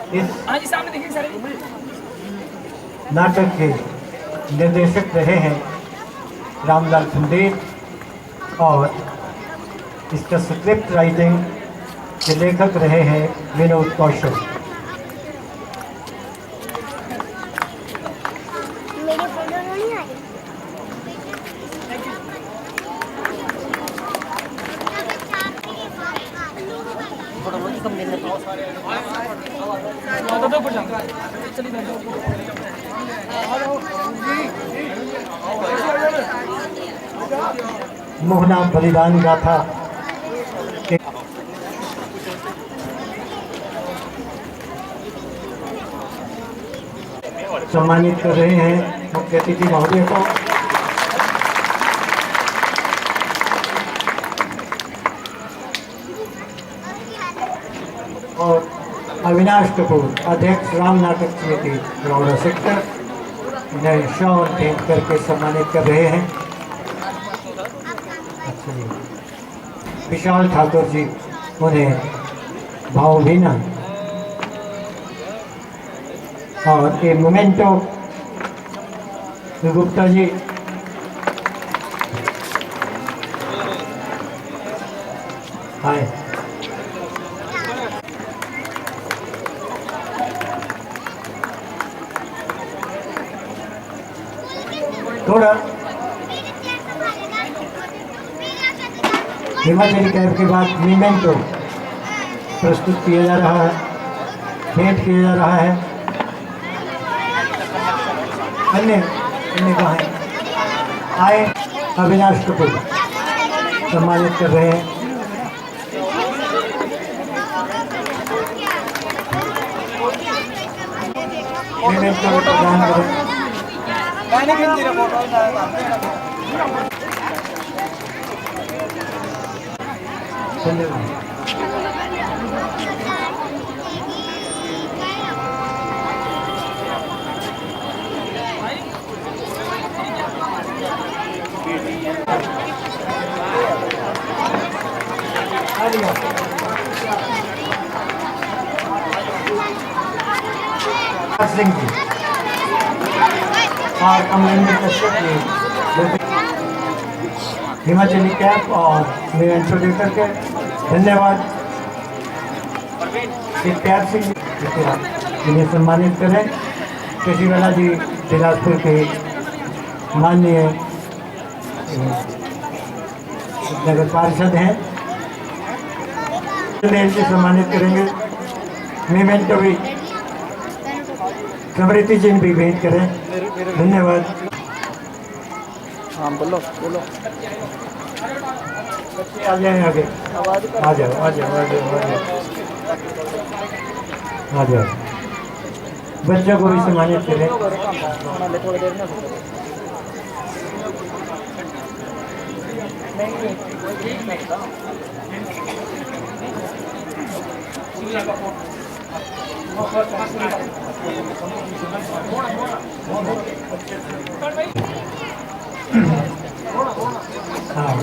इस नाटक के निर्देशक रहे हैं रामलाल सुंदेव और इसका स्क्रिप्ट राइटिंग के लेखक रहे हैं विनोद कौशल। मोहना बलिदान गाथा के सम्मानित कर रहे हैं मुख्य अतिथि महोदय को। और अविनाश कपूर अध्यक्ष राम नाटक समिति बड़ौदा सेक्टर इन्हें शॉल भेंट करके सम्मानित कर रहे हैं। विशाल ठाकुर जी उन्हें भावभीना और एक मोमेंटो गुप्ता जी हाय थोड़ा हिमाचली कैब के बाद मोमेंटो प्रस्तुत किया जा रहा है, भेंट किया जा रहा है। अन्य कहाँ है? आए अविनाश कपूर सम्मानित कर रहे हैं। मोमेंटो प्रदान करें। सिंह जी और अमरिंदर कश्यप जी हिमाचली कैप और मेरे इंट्रोड्यूसर के धन्यवाद। प्यार सिंह इन्हें सम्मानित करें। केशीवाला जी बिलासपुर के माननीय नगर पार्षद हैं, इनसे सम्मानित करेंगे। मेमेंटो भी स्मृति चिन्ह भी भेंट करें। धन्यवाद। हाँ बोलो बोलो। आ जाए आगे, आ जाओ आ जाओ आ जाओ आ जाओ आ जाओ। बच्चों को भी सम्मानित करें। थोड़ी देर में हाँ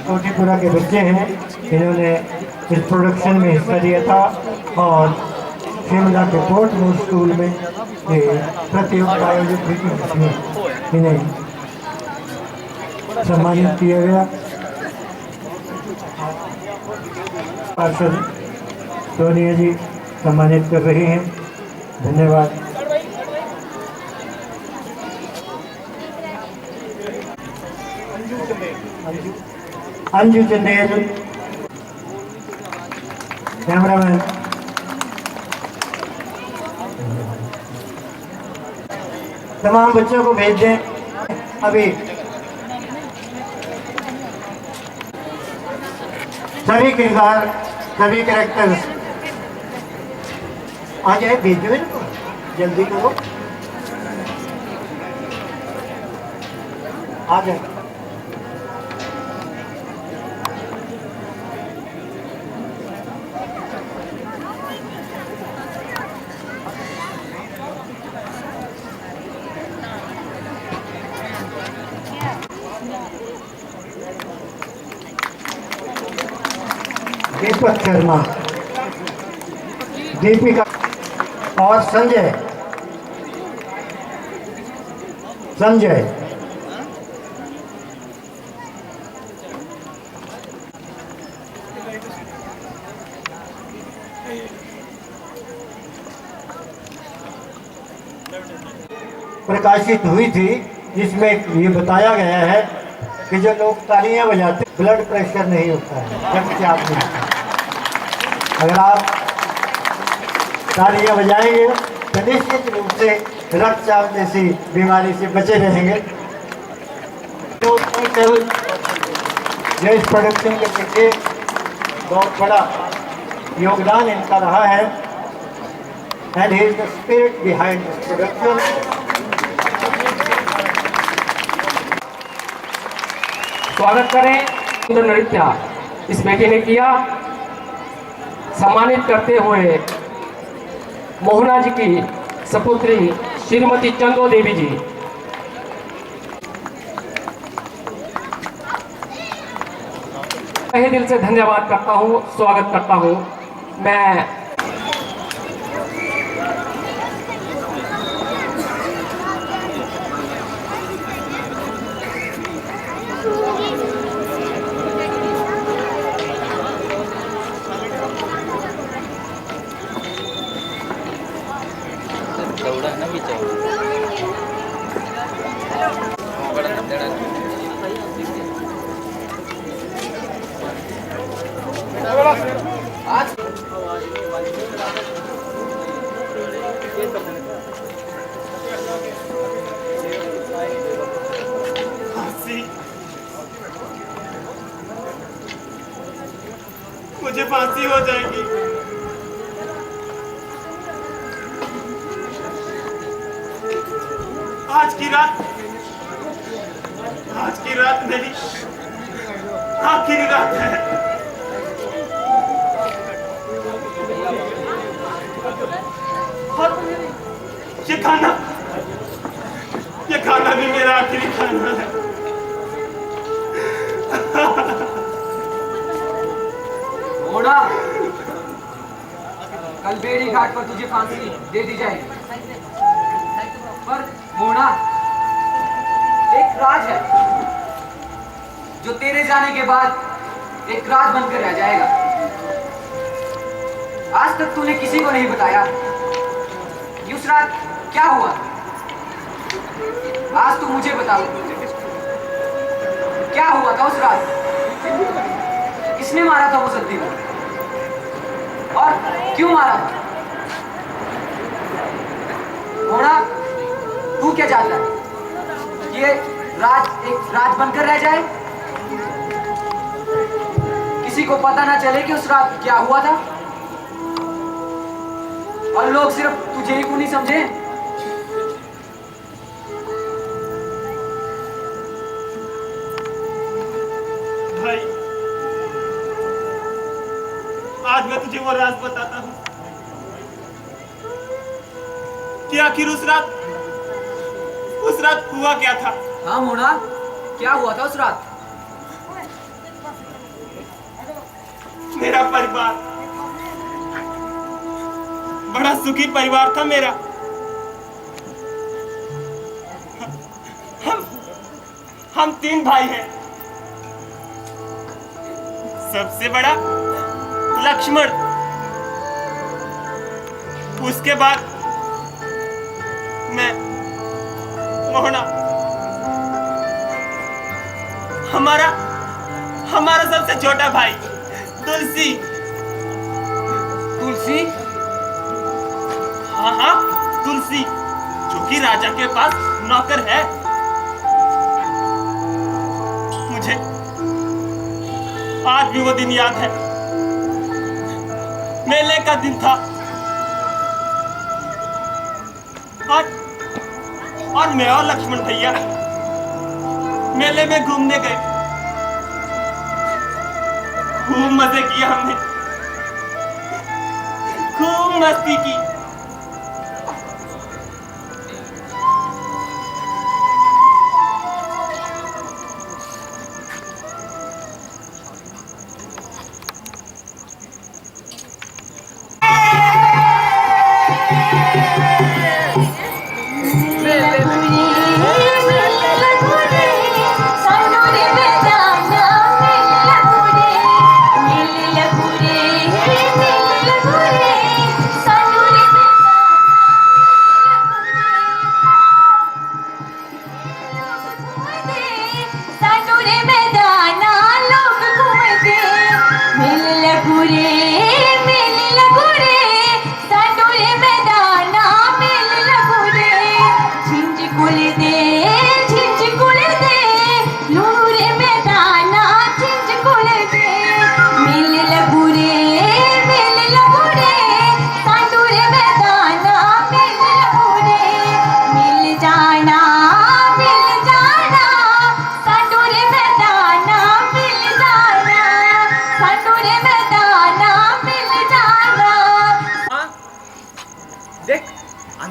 कोटीपुरा के बच्चे हैं, इन्होंने इस प्रोडक्शन में हिस्सा लिया था और शिमला के पोर्ट मोर स्कूल में प्रतियोगिता आयोजित हुई थी, जिसमें इन्हें सम्मानित किया गया। पार्षद सोनिया जी सम्मानित कर रही हैं। धन्यवाद। अंजू चंदेल कैमरामैन, तमाम बच्चों को भेज दें। अभी सभी किरदार सभी कैरेक्टर्स आ जाए, भेजो इनको, जल्दी करो, आ जाए। दीपक शर्मा दीपिका और संजय। प्रकाशित हुई थी, जिसमें ये बताया गया है कि जो लोग तालियां बजाते ब्लड प्रेशर नहीं होता है, रक्तचाप नहीं होता। अगर आप तालियां बजाएंगे तो निश्चित रूप से रक्तचाप जैसी बीमारी से बचे रहेंगे। तो जो इस प्रोडक्शन के पीछे बहुत बड़ा योगदान इनका रहा है, and he is the spirit behind this production. स्वागत करें सुंदर नृत्य इस बेटी ने किया। सम्मानित करते हुए मोहना जी की सपुत्री श्रीमती चंदो देवी जी। तहे दिल से धन्यवाद करता हूँ, स्वागत करता हूँ। मैं चौड़ा है ना भी मुझे फांसी हो जाएगी। आज की रात नहीं, आखिरी रात है। और ये खाना भी मेरा आखिरी खाना है। मोना, कल बेड़ी घाट पर तुझे फांसी दे दी जाएगी। पर मोना, एक राज है जो तेरे जाने के बाद एक राज बनकर रह जाएगा। आज तक तूने किसी को नहीं बताया कि उस रात क्या हुआ। आज तू मुझे बता, क्या हुआ था उस रात? किसने मारा था वो सत्ती को, और क्यों मारा था? मोना, तू क्या चाहता है? ये राज एक राज बनकर रह जाए, किसी को पता ना चले कि उस रात क्या हुआ था, और लोग सिर्फ तुझे ही क्यों नहीं समझे? भाई, आज मैं तुझे वो राज बताता हूँ कि आखिर उस रात हुआ क्या था। हाँ मोना, क्या हुआ था उस रात? मेरा परिवार बड़ा सुखी परिवार था मेरा। हम 3 भाई हैं। सबसे बड़ा लक्ष्मण, उसके बाद मैं, मोहना। हमारा सबसे छोटा भाई तुलसी। तुलसी? हाँ, तुलसी, जो कि राजा के पास नौकर है। मुझे आज भी वो दिन याद है। मेले का दिन था और मैं और लक्ष्मण भैया मेले में घूमने गए। खूब मजे किए हमने, खूब मस्ती की।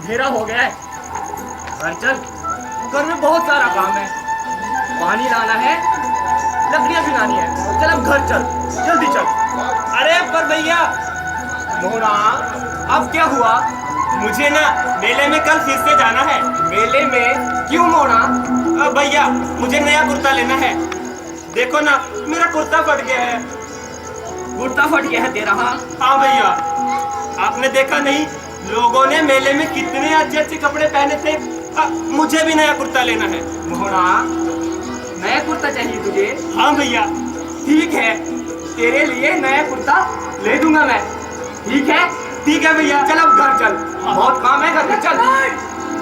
अंधेरा हो गया है, घर चल, घर में बहुत सारा काम है, पानी लाना है, लकड़ियां भिगानी है, चल अब घर चल, जल्दी चल। अरे पर भैया मोहना, अब क्या हुआ? मुझे ना मेले में कल फिर से जाना है। मेले में? क्यों मोहना? भैया मुझे नया कुर्ता लेना है। देखो ना मेरा कुर्ता फट गया है। कुर्ता फट गया है तेरा? हाँ भैया, आपने देखा नहीं लोगों ने मेले में कितने अच्छे अच्छे कपड़े पहने थे। मुझे भी नया कुर्ता लेना है। मोहना, नया कुर्ता चाहिए तुझे? हाँ भैया। ठीक है, तेरे लिए नया कुर्ता ले दूंगा मैं। ठीक है? ठीक है भैया, चल अब घर चल, बहुत काम है घर में, चल।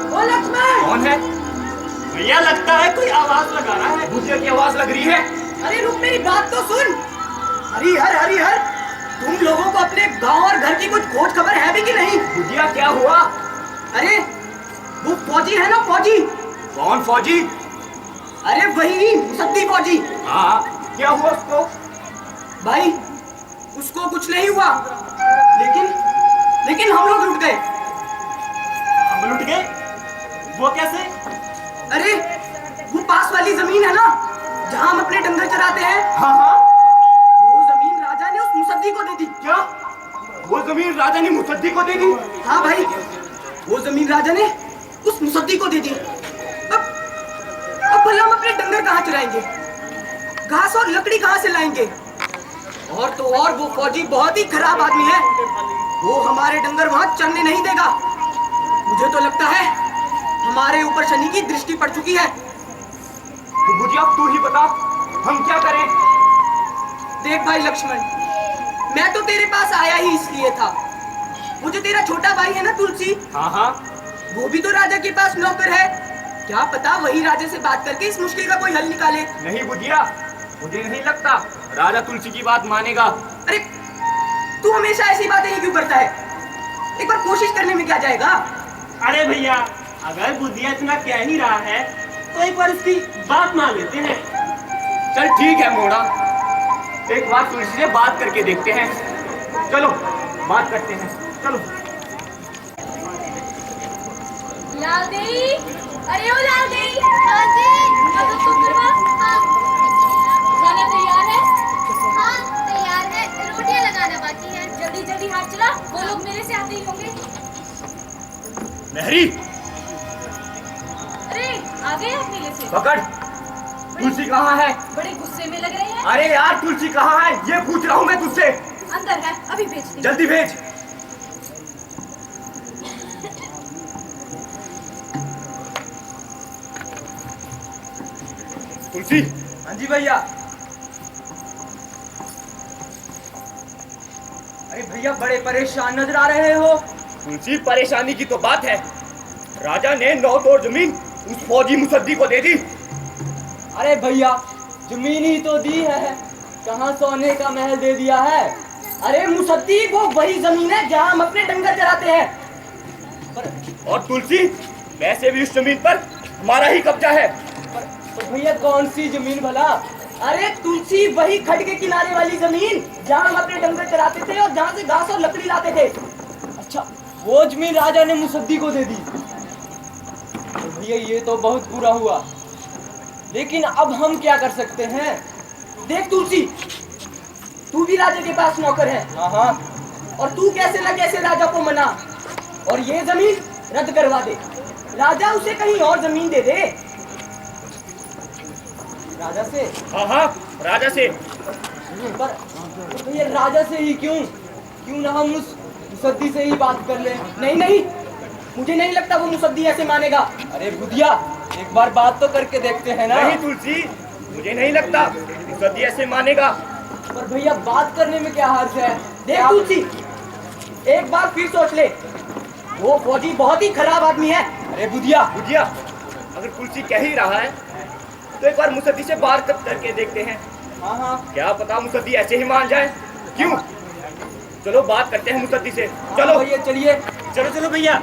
ओ लक्ष्मण! कौन है? भैया लगता है कोई आवाज लगा रहा है। मुझे की आवाज लग रही है। अरे रुक, मेरी बात तो सुन। हरिहर हरिहर, तुम लोगों को अपने गांव और घर की कुछ खोज खबर है भी कि नहीं? भैया क्या हुआ? अरे वो फौजी है ना, फौजी। कौन फौजी? अरे वही मुसद्दी फौजी। हाँ, क्या हुआ उसको? भाई उसको कुछ नहीं हुआ, लेकिन हम लोग लुट गए। हम लुट गए? वो कैसे? अरे वो पास वाली जमीन है ना, जहाँ हम अपने डंगर चराते हैं, हाँ हाँ, वो जमीन राजा ने उस मुसद्दी को दे दी। क्या वो जमीन राजा ने मुसद्दी को दे दी? हाँ भाई, वो जमीन राजा ने उस मुसद्दी को दे दी। अब भला हम अपने डंगर कहाँ चराएंगे? घास और लकड़ी कहाँ से लाएंगे? और तो और वो फौजी बहुत ही खराब आदमी है, वो हमारे डंगर वहां चरने नहीं देगा। मुझे तो लगता है हमारे ऊपर शनि की दृष्टि पड़ चुकी है। तो मुझे अब तू ही बता, हम क्या करें? देख भाई लक्ष्मण, मैं तो तेरे पास आया ही इसलिए था। वो जो तेरा छोटा भाई है ना तुलसी, हाँ हाँ, वो भी तो राजा के पास नौकर है। क्या पता वही राजा से बात करके इस मुश्किल का कोई हल निकाले। नहीं बुढ़िया, मुझे नहीं लगता राजा तुलसी की बात मानेगा। अरे तू हमेशा ऐसी बातें ही क्यों करता है? एक बार कोशिश करने में क्या जाएगा? अरे भैया, अगर बुद्धिया इतना कह ही रहा है तो एक बार इसकी बात मान लेते हैं। चल ठीक है मोड़ा, एक बार तुलसी से बात करके देखते हैं। चलो बात करते हैं, चलो। लाल देई, अरे ओ लाल देई, हाँ जी, अब तो करवा, हाँ, खाना तैयार है? हाँ तैयार है, रोटियां लगाना बाकी है। जल्दी जल्दी हाथ चला, वो लोग मेरे से आते ही होंगे। मेहरी, अरे आ गए आप मेले से? पकड़। तुलसी कहाँ है? बड़े गुस्से में लग रहे हैं। अरे यार तुलसी कहाँ है, ये पूछ रहा हूँ मैं तुझसे। अंदर है, अभी भेज दी। जल्दी भेज। तुलसी। हाँ जी भैया। अरे भैया बड़े परेशान नजर आ रहे हो। तुलसी, परेशानी की तो बात है, राजा ने 9 तोड़ जमीन उस फौजी मुसद्दी को दे दी। अरे भैया जमीन ही तो दी है, कहाँ सोने का महल दे दिया है। अरे मुसद्दी वो वही जमीन है जहाँ हम अपने डंगर चराते हैं। और तुलसी, वैसे भी उस जमीन पर हमारा ही कब्जा है। तो भैया कौन सी जमीन भला? अरे तुलसी वही खड के किनारे वाली जमीन जहाँ हम अपने डंगर चराते थे और जहाँ से घास और लकड़ी लाते थे। अच्छा, वो जमीन राजा ने मुसद्दी को दे दी। तो भैया ये तो बहुत बुरा हुआ, लेकिन अब हम क्या कर सकते हैं? देख तुलसी, तू भी राजा के पास नौकर है। हाँ हाँ। और तू कैसे न कैसे राजा को मना और ये जमीन रद्द करवा दे। राजा उसे कहीं और जमीन दे दे। राजा से? हाँ हाँ, राजा से। पर तो भैया राजा से ही क्यों ना हम उस मुसद्दी से ही बात कर ले। नहीं नहीं, मुझे नहीं लगता वो मुसद्दी ऐसे मानेगा। अरे बुधिया, एक बार बात तो करके देखते हैं ना। नहीं तुलसी, मुझे नहीं लगता मुसद्दी ऐसे मानेगा। पर भैया बात करने में क्या हर्ज है? देख तुलसी, एक बार फिर सोच ले, वो फौजी बहुत ही खराब आदमी है। अरे बुधिया, अगर तुलसी कह ही रहा है तो एक बार मुसद्दी से बात करके देखते हैं। हाँ हाँ, क्या पता मुसद्दी ऐसे ही मान जाए। क्यों? चलो बात करते हैं मुसद्दी से। चलो भैया चलिए। चलो चलो भैया।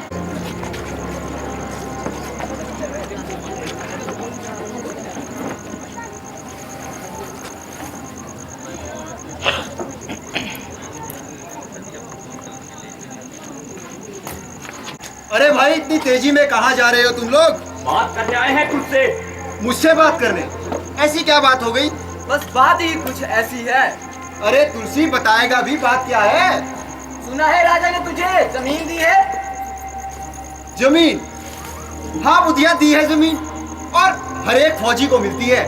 अरे भाई इतनी तेजी में कहाँ जा रहे हो तुम लोग? बात करने आए हैं तुझसे। मुझसे बात करने? ऐसी क्या बात हो गई? बस बात ही कुछ ऐसी है। अरे तुलसी बताएगा भी बात क्या है? सुना है राजा ने तुझे जमीन दी है। जमीन? हाँ बुधिया दी है जमीन, और हर एक फौजी को मिलती है।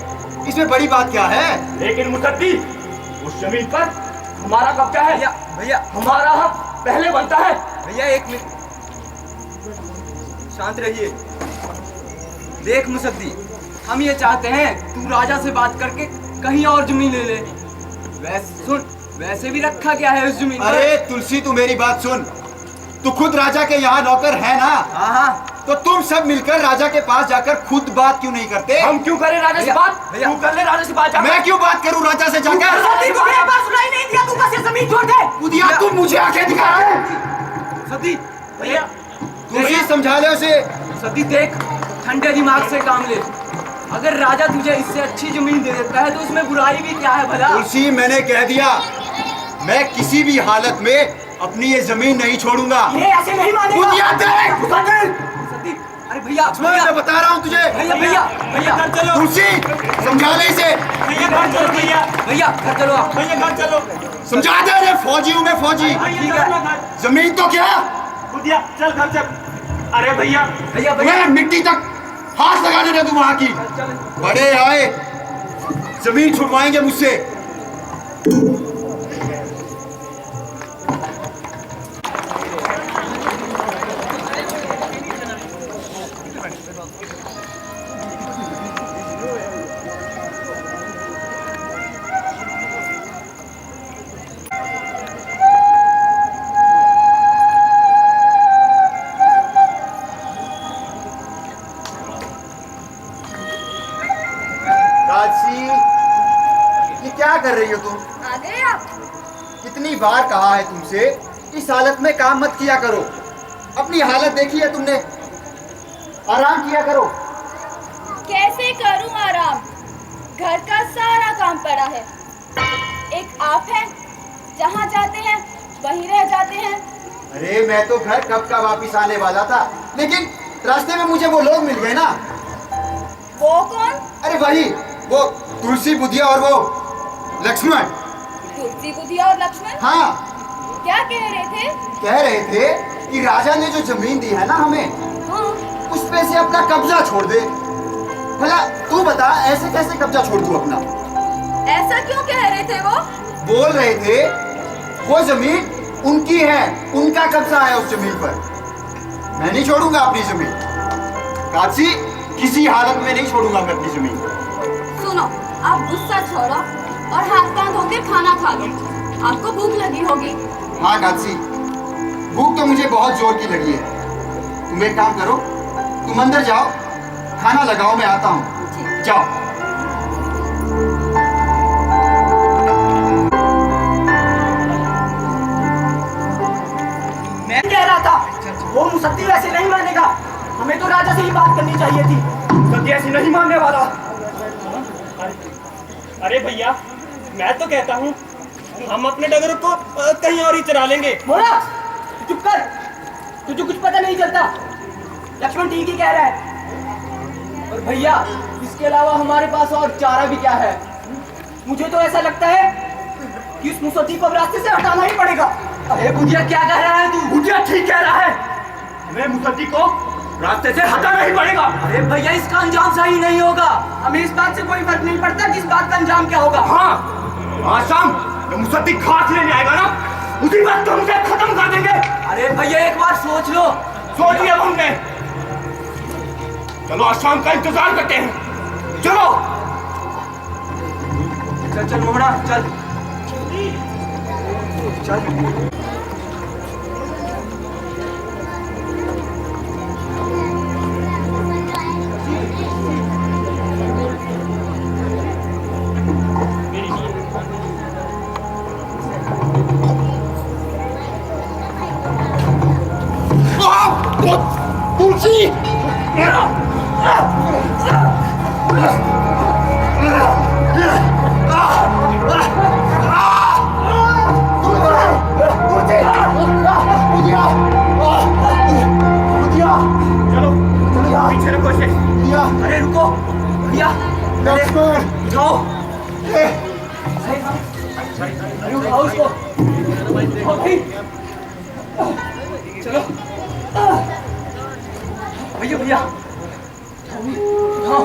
इसमें बड़ी बात क्या है? लेकिन मुसद्दी, उस जमीन पर हमारा कब्जा है। भैया भैया हमारा हक पहले बनता है। भैया एक मिनट शांत रहिए। देख मुसद्दी, हम ये चाहते हैं तू राजा से बात करके कहीं और जमीन ले ले। वैसे भी रखा क्या है उस जमीन पर? अरे तुलसी तू मेरी बात सुन, तू खुद राजा के यहाँ नौकर है ना? हाँ हाँ। तो तुम सब मिलकर राजा के पास जाकर खुद बात क्यों नहीं करते? हम क्यों करें राजा से बात? भैया। तू कर ले राजा से बात जाकर। मैं क्यों बात करूं राजा से जाकर? सुनाई नहीं दिया, तू बस ये जमीन छोड़ दे। बुधिया तुम मुझे आंखें दिखा रहे हो? सती भैया, तुलसी समझा ले उसे। सती देख, ठंडे दिमाग से काम ले। अगर राजा तुझे इससे अच्छी जमीन दे देता है तो उसमें बुराई भी क्या है भला? तुलसी मैंने कह दिया, मैं किसी भी हालत में अपनी ये जमीन नहीं छोड़ूंगा। ये ऐसे नहीं मानेगा। बुधिया देख। सती, अरे भैया मैं बता रहा हूँ तुझे। भैया भैया भैया घर चलो। तुलसी समझा ले इसे। भैया घर चलो। भैया भैया घर चलो आप। भैया घर चलो। समझा दे रे, फौजी हूँ मैं, फौजी। ठीक है। जमीन तो क्या, बुधिया चल घर चल। अरे भैया भैया भैया मैं मिट्टी तक हाथ लगाने दे तू वहां की। बड़े आए, जमीन छुड़वाएंगे मुझसे। काशी, ये क्या कर रही हो तुम? आ गए आप? कितनी बार कहा है तुमसे, इस हालत में काम मत किया करो। अपनी हालत देखी है तुमने, आराम किया करो। कैसे करूं आराम? घर का सारा काम पड़ा है। एक आप हैं, जहाँ जाते हैं वहीं रह जाते हैं। अरे मैं तो घर कब का वापिस आने वाला था, लेकिन रास्ते में मुझे वो लोग मिल गए ना। वो कौन? अरे वही, वो तुलसी बुधिया और वो लक्ष्मण। तुलसी बुधिया और लक्ष्मण? हाँ, क्या कह रहे थे? कह रहे थे कि राजा ने जो जमीन दी है ना हमें, हाँ, उस पे से अपना कब्जा छोड़ दे। भला तू बता, ऐसे कैसे कब्जा छोड़ दूं अपना? ऐसा क्यों कह रहे थे वो? बोल रहे थे वो जमीन उनकी है, उनका कब्जा है उस जमीन पर। मैं नहीं छोड़ूंगा अपनी जमीन। काशी, किसी हालत में नहीं छोड़ूंगा मैं अपनी जमीन। सुनो, आप गुस्सा छोड़ो और हाथ पांव धोकर खाना खा लो। आपको भूख लगी होगी। हाँ काशी, भूख तो मुझे बहुत जोर की लगी है। तुम एक काम करो, तुम अंदर जाओ, खाना लगाओ, मैं आता हूँ। जाओ। मैं कह रहा था वो मुसद्दी वैसे नहीं मानेगा। हमें तो राजा से ही बात करनी चाहिए थी। मुसद्दी ऐसी नहीं मानने वाला। अरे भैया, मैं तो कहता हूँ हम अपने डगर को कहीं और ही चरा लेंगे। मोरा, चुप कर, तुझे कुछ पता नहीं चलता। लक्ष्मण ठीक ही कह रहा है। और भैया, इसके अलावा हमारे पास और चारा भी क्या है? मुझे तो ऐसा लगता है कि उस मुसद्दी को अब रास्ते से हटाना ही पड़ेगा। अरे बुधिया, क्या कह रहा है तू? बुधिया ठीक कह रहा है, हमें मुसद्दी को रास्ते से हटाना ही पड़ेगा। अरे भैया, इसका अंजाम सही नहीं होगा। हमें इस बात से कोई फर्क नहीं पड़ता कि इस बात का अंजाम क्या होगा। हाँ, आज शाम जब मुसद्दी घास लेने आएगा ना, उसी वक्त हम उसे खत्म कर देंगे। अरे भैया, एक बार सोच लो। सोच लिया हमने। चलो आज शाम का इंतजार करते हैं। चलो चल चल मोहरा, चल चल। तुलसी, भैया लक्ष्मण उठाओ ए, अरे उठाओ उसको उठाओ भाई चलो भैया भैया उठाओ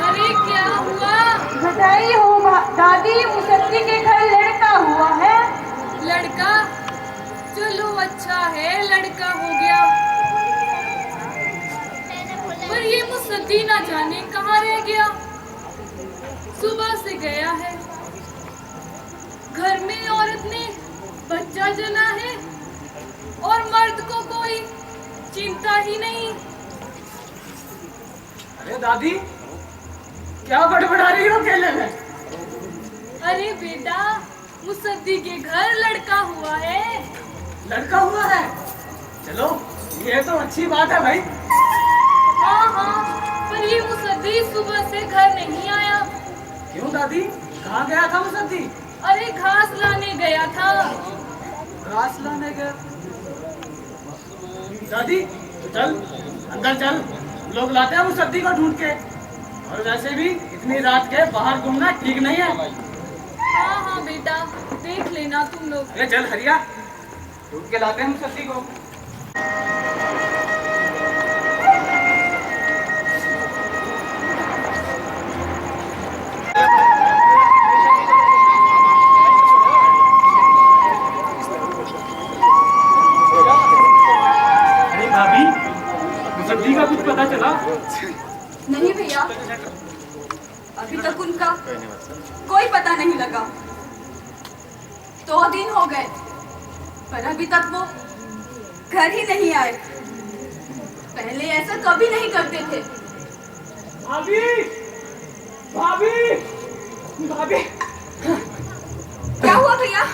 अरे क्या हुआ? बधाई हो दादी, मुसद्दी के घर लड़का हुआ है। लड़का? चलो अच्छा है, लड़का हो गया। पर ये मुसद्दी ना जाने कहाँ रह गया। सुबह से गया है। घर में औरत ने बच्चा जना है और मर्द को कोई चिंता ही नहीं। अरे दादी क्या बड़बड़ा रही हो अकेले में? अरे बेटा, मुसद्दी के घर लड़का हुआ है। लड़का हुआ है? चलो ये तो अच्छी बात है भाई। हाँ हाँ, पर ये मुसद्दी सुबह से घर नहीं आया। क्यों दादी, कहाँ गया था मुसद्दी? अरे घास लाने गया था। घास लाने गया? दादी चल अंदर चल, लोग लाते हैं मुसद्दी को ढूंढ के। और वैसे भी इतनी रात के बाहर घूमना ठीक नहीं है। हाँ हाँ बेटा, देख लेना तुम लोग। अरे चल हरिया, ढूंढ के लाते हैं मुसद्दी को। अरे भाभी, मुसद्दी का कुछ पता चला? नहीं भैया, अभी तक उनका कोई पता नहीं लगा। 2 दिन हो गए, पर अभी तक वो घर ही नहीं आए। पहले ऐसा कभी नहीं करते थे। भाभी, भाभी, भाभी, क्या हुआ भैया?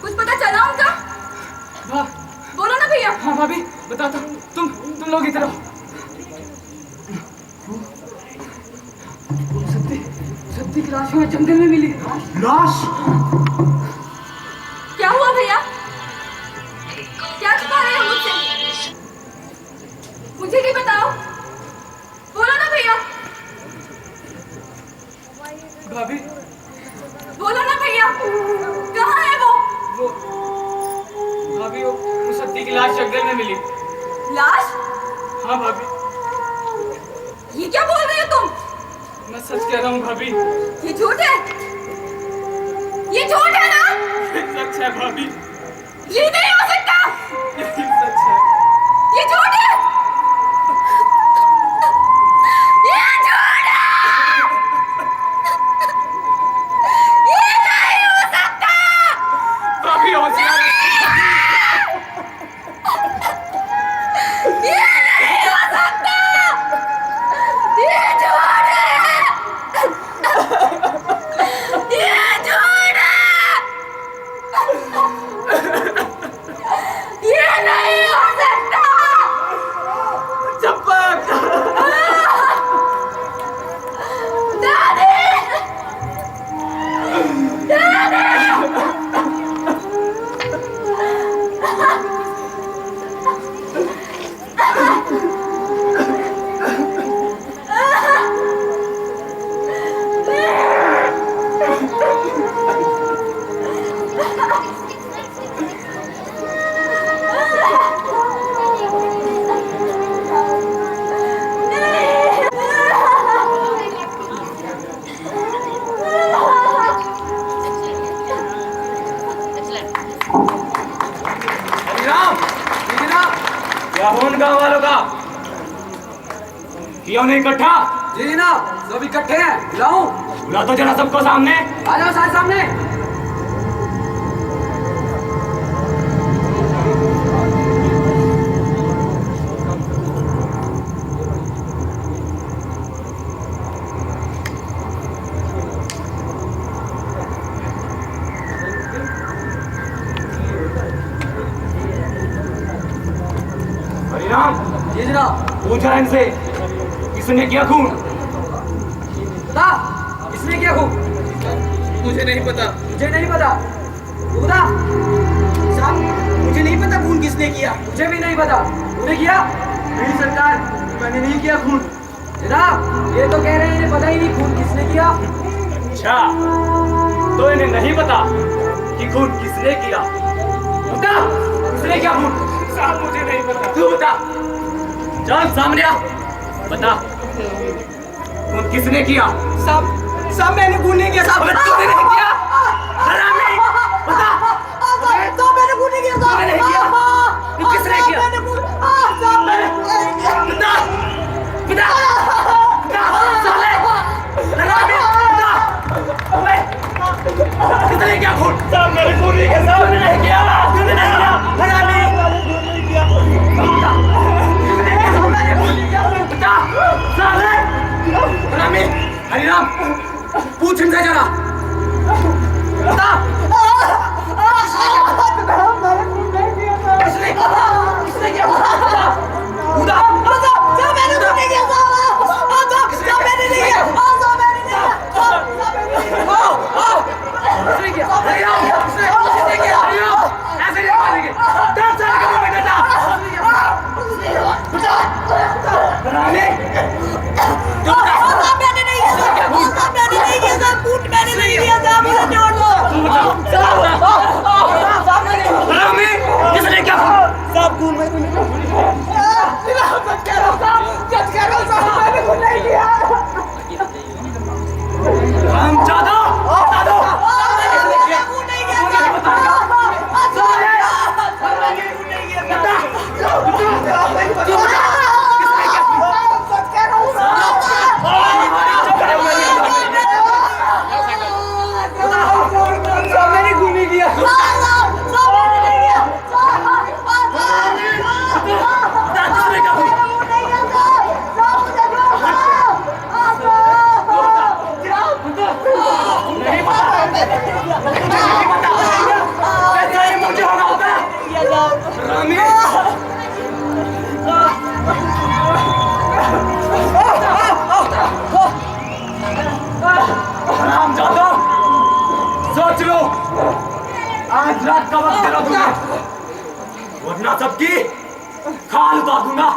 कुछ पता चला उनका? बोलो ना भैया। हाँ भाभी बताता, तुम लोग इधर आओ। सत्ती की लाश हमें जंगल में मिली। लाश? क्या हुआ भैया? क्या छुपा रहे हो मुझसे? मुझे भी बताओ, बोलो ना भैया। भाभी बोलो ना भैया, कहाँ है वो? भाभी वो मुसद्दी की लाश जंगल में मिली। लाश? हाँ भाभी, ये क्या बोल रहे हो तुम? मैं सच कह रहा हूँ भाभी। ये झूठ है? ये झूठ है ना? सच है भाभी, ये नहीं हो सकता। यही सच है। ये झूठ है। ये झूठ है। ये नहीं हो सकता। भाभी होशियार है। ये नहीं हो सकता। ये झूठ है। ये झूठ है। ये नहीं हो सकता। चप्पक। दादी, दादी। हरिराम, हरिराम, क्या हो उन गाँव वालों का? क्यों नहीं इकट्ठा? जी जनाब, सब इकट्ठे हैं। बुलाऊं? बुला तो जरा सबको सामने। आ जाओ सारे सामने। पूछा इनसे किसने किया खून? बता, इसने क्या खून? मुझे नहीं पता। मुझे नहीं पता। तू बता। साहब मुझे नहीं पता खून किसने किया। मुझे भी नहीं पता। तूने किया? नहीं सरकार, मैंने नहीं किया खून। जनाब, ये तो कह रहे हैं इन्हें पता ही नहीं खून किसने किया। अच्छा, तो इन्हें नहीं पता कि खून किसने किया। बता, किसने किया खून? साहब मुझे नहीं पता। तू बता। चल सामने आ, बता खून किसने किया? साहब मैंने खून नहीं किया। साहब तूने नहीं किया? हरामी, बता। तो मैंने खून नहीं किया। तूने नहीं किया? तो किसने किया? मैंने खून नहीं किया। बता, बता, बता, साले, हरामी, बता। ओए, किसने किया खून? साहब मैंने खून नहीं किया। साहब मैंने नहीं किया। तूने नहीं किया? हरामी, बता, किसने किया? साहब मैंने खून नहीं किया। बता, साले, हरामी, हरिराम, पूछ इनसे जरा। बता, किसने किया? बता, कूदा। सोच लो, आज रात का वक्त तेरा दूंगा, वरना सबकी खाल उतार दूंगा।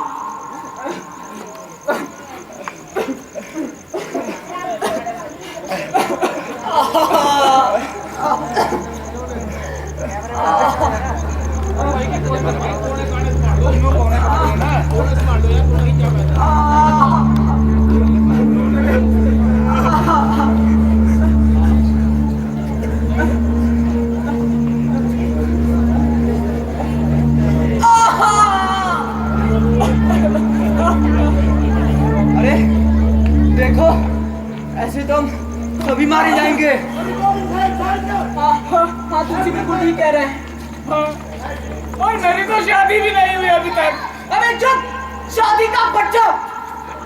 अरे देखो, ऐसे तो हम सभी मारे जाएंगे। हाँ, तुलसी बिल्कुल ठीक कह रहे हैं। और मेरी तो शादी भी नहीं हुई अभी तक। अबे चुप, शादी का बच्चा,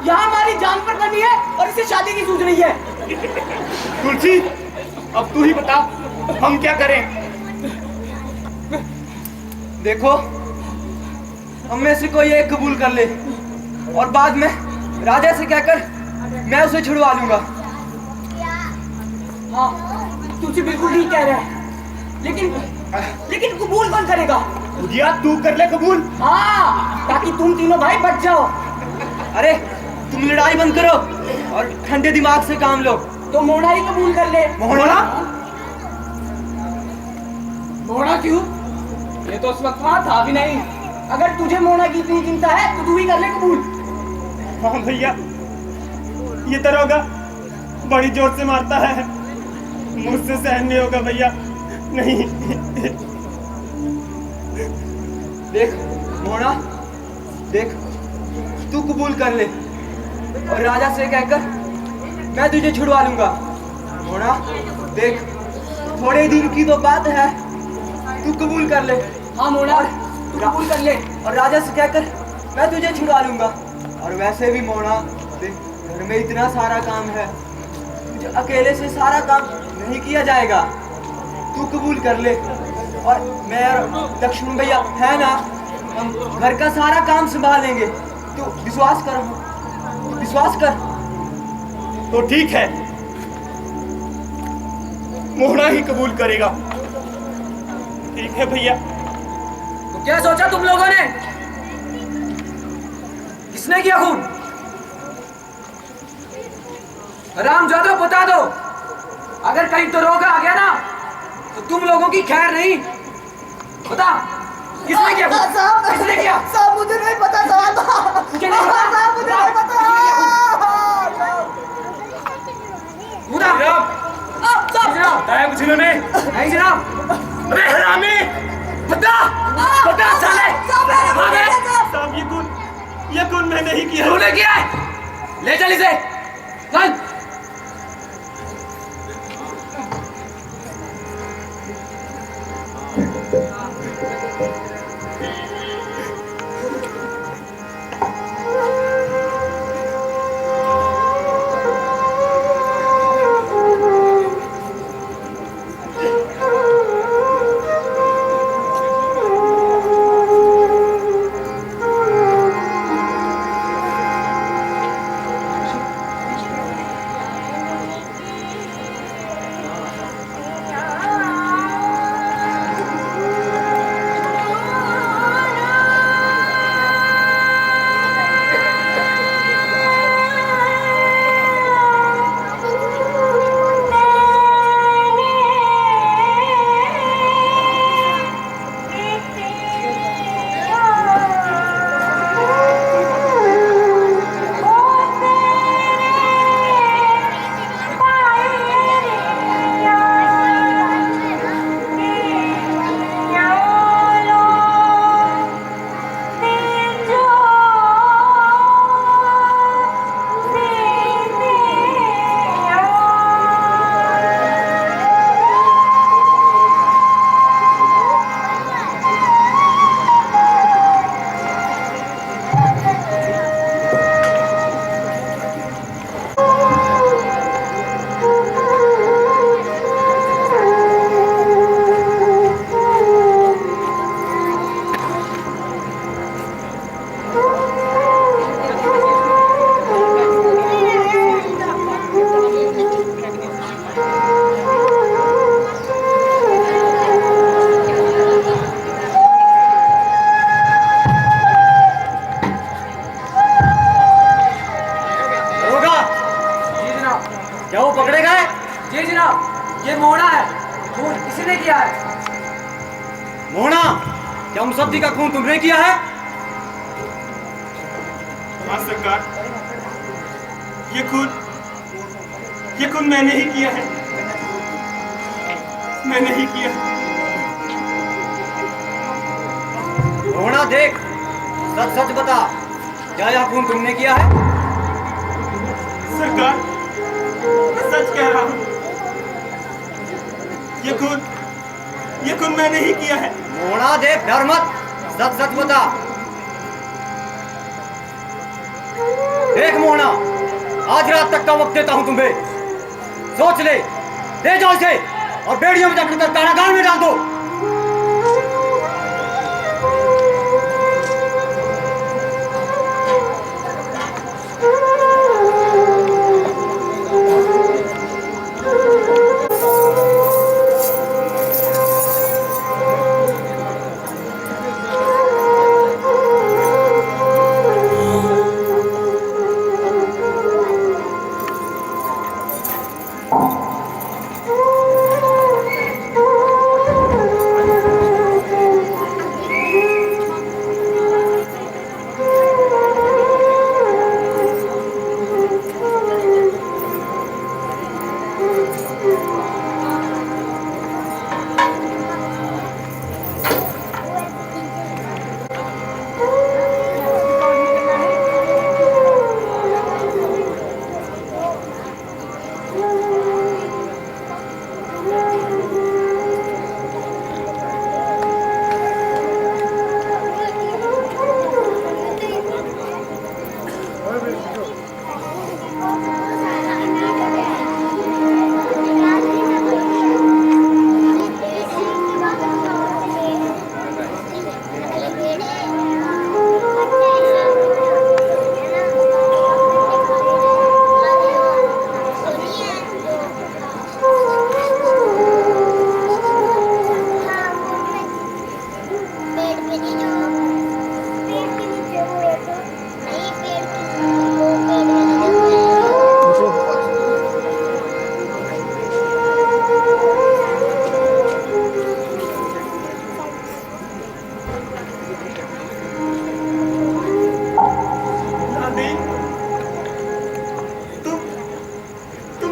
यहाँ हमारी जान पर बनी है और इसे शादी की सूझ रही है। तुलसी, अब तू ही बता, हम क्या करें? देखो, हम में से कोई एक कबूल कर ले और बाद में राजा से कहकर मैं उसे छुड़वा लूंगा। हाँ, तुझे बिल्कुल ठीक कह रहा है, लेकिन कबूल कौन करेगा? बुधिया, तू कर ले कबूल। हाँ, ताकि तुम तीनों भाई बच जाओ। अरे तुम लड़ाई बंद करो और ठंडे दिमाग से काम लो। तो मोना ही कबूल कर ले। मोना? मोना क्यों? ये तो उस वक्त वहां था भी नहीं। अगर तुझे मोना की इतनी चिंता है तो तू ही कर ले कबूल। हाँ भैया, ये दरोगा बड़ी जोर से मारता है, मुझसे सहन नहीं होगा भैया, नहीं। देख मोना, देख, तू कबूल कर ले और राजा से कहकर मैं तुझे छुड़वा लूंगा। मोना देख, थोड़े दिन की तो बात है, तू कबूल कर ले। हाँ मोना, तू कबूल कर ले और राजा से कहकर मैं तुझे छुड़वा लूंगा। और वैसे भी मोना देख, घर में इतना सारा काम है, तुझे अकेले से सारा काम नहीं किया जाएगा। तू कबूल कर ले और मैं और लक्ष्मण भैया है ना, हम घर का सारा काम संभालेंगे। तू विश्वास कर, विश्वास कर। तो ठीक है, मोहना ही कबूल करेगा। ठीक है भैया। तो क्या सोचा तुम लोगों ने? किसने किया खून? रामजादा बता दो, अगर कहीं तो रोग आ गया ना तो तुम लोगों की खैर नहीं। बता, किसने किया खून? किसने किया? साहब मुझे नहीं पता साहब, मुझे नहीं पता। साहब मुझे नहीं पता। जनाब, बताया कुछ इन्होंने? नहीं जनाब। अबे हरामी, बता, बता साले। साहब ये खून मैंने ही किया। तूने किया है? ले चल इसे, चल। क्या वो पकड़े गए? जी जनाब, ये मोहना है। खून किसी ने किया है? मोहना, क्या मुसद्दी का खून तुमने किया है? हाँ सरकार, ये खून मैंने ही किया है, मैंने ही किया। मोहना देख, सच सच बता, क्या यह खून तुमने किया है? सरकार, सच कह रहा हूँ, ये खून मैंने ही किया है। मोहना देख, डर मत, सच सच बता। देख मोहना, आज रात तक का वक्त देता हूं तुम्हें, सोच ले जाओ इसे और बेड़ियों में जाकर कारागार में डाल दो।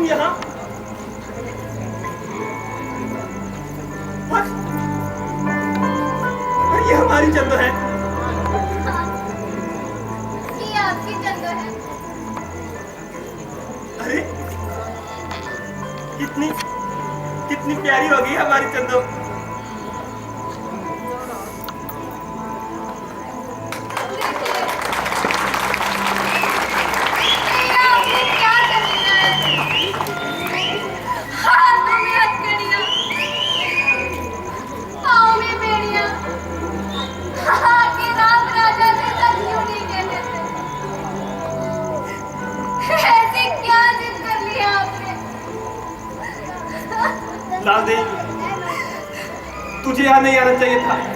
तुम यहाँ? और ये हमारी चंदो है। ये आपकी चंदो है। अरे कितनी कितनी प्यारी हो गई हमारी चंदो। लाल देवी, तुझे यहाँ नहीं आना चाहिए था।